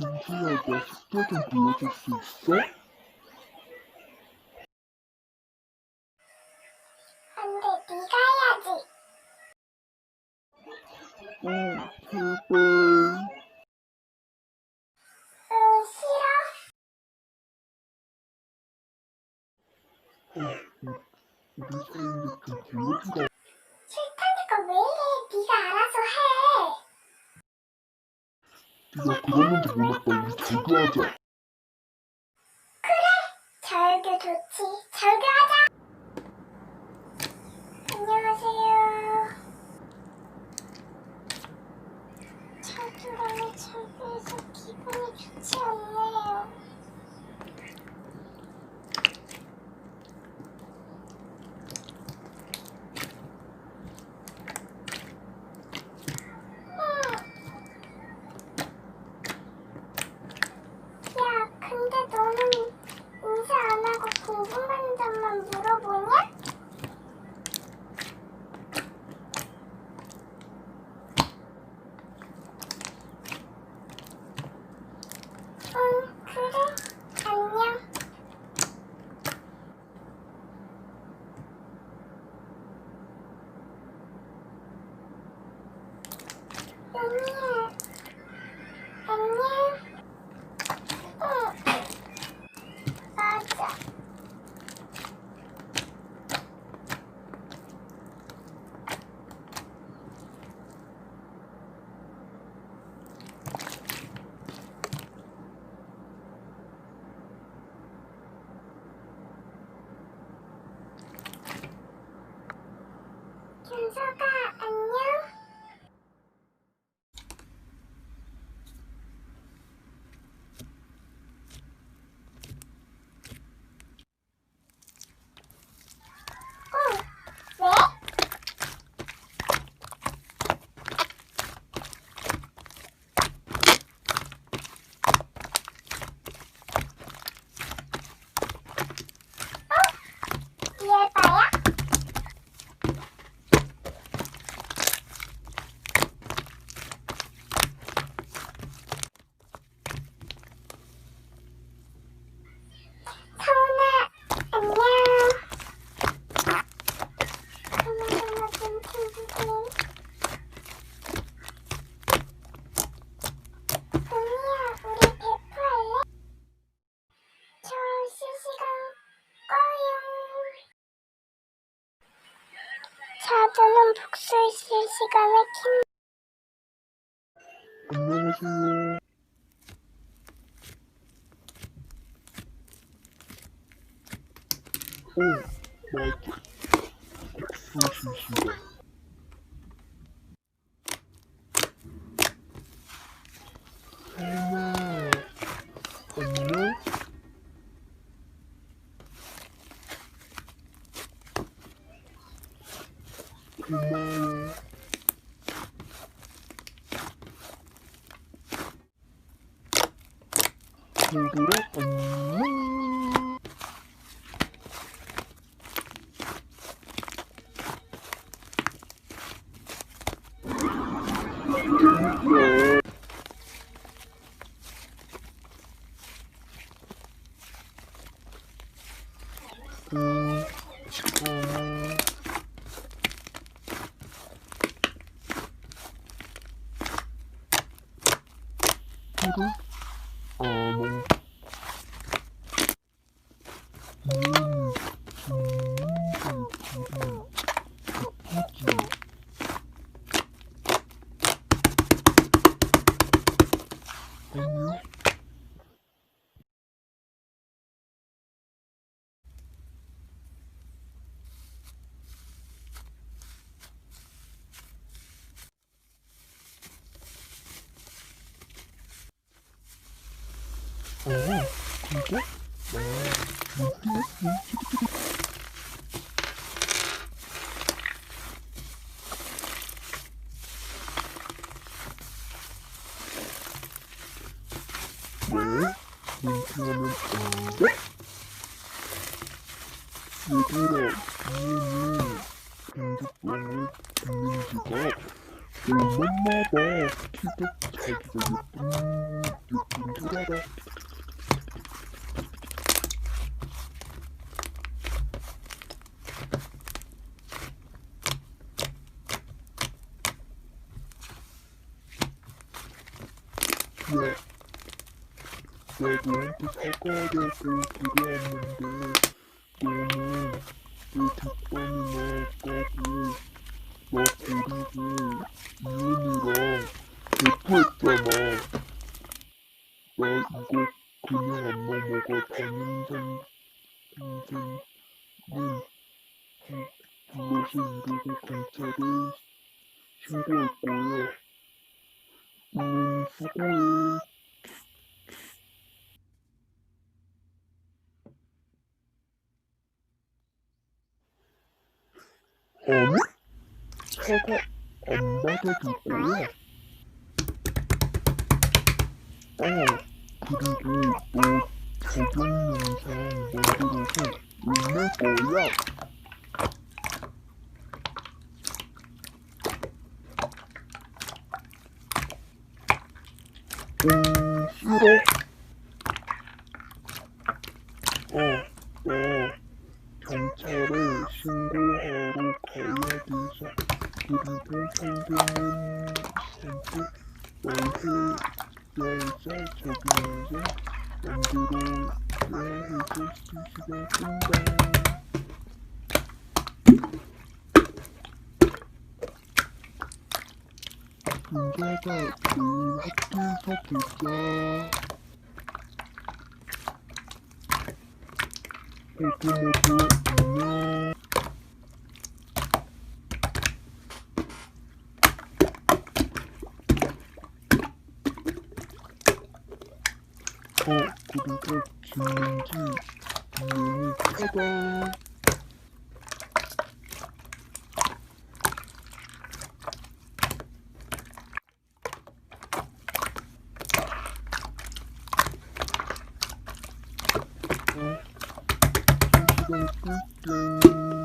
준수야, 나 숙제 좀 도와줄 수 있어? 안 돼, 네가 해야지. 제발. 싫어. 우리 사이인데 좀 도와주라. 싫다니까 왜 이래? 네가 알아서 해. 네가 그러는지 몰랐다. 우리 절교하자. 절교 좋지. 절교하자. 안녕하세요. 자두랑이 절교해서 기분이 좋지 않네요. 야, 근데 너는 인사 안 하고 궁금한 점만 물어보냐? 그래. 안녕. 연희야. 안녕. 맞아. 준서가 안녕. 왜? 이해봐야? 서운아, 안녕. 그나저나 좀 챙기게. 언니야, 우리 배프할래? 저 실시간 꺼요. 자두는 복수의 실시간을 안녕하세요. 맞아. 복수 실시간. 엄마, 안녕? 고마워. 얘들아, 안녕. 그래? 뭐. 아니요. 그거? 왜? 멘트하면 안 돼? 얘들아, 이해는 공주병을 듣는 지가 얼마나봐. 키도 자기가 예쁜 싫어. 야, 나 너한테 사과하려고 들어왔는데 너는 내 뒷담이나 까고 나 버리고 이은이랑 배포했잖아. 나 이거 그냥 안 넘어가. 담임선 선생님 불러서 이러고 경찰에 신고할 거야. 수고해. 아니? 사과 안 받아줄 거야. 그리고 너 적용 영상 만들어서 올릴 거야. 싫어. 나 경찰에 신고하러 가야 돼서. 그리고 선생님한테 말해야해서 적용해서 만들어야 해서 3시간 끈다. 은자가 내일 학교에서 보자. 모두 안녕. 그리고 김민지 이름이 크다. 시간 끌게.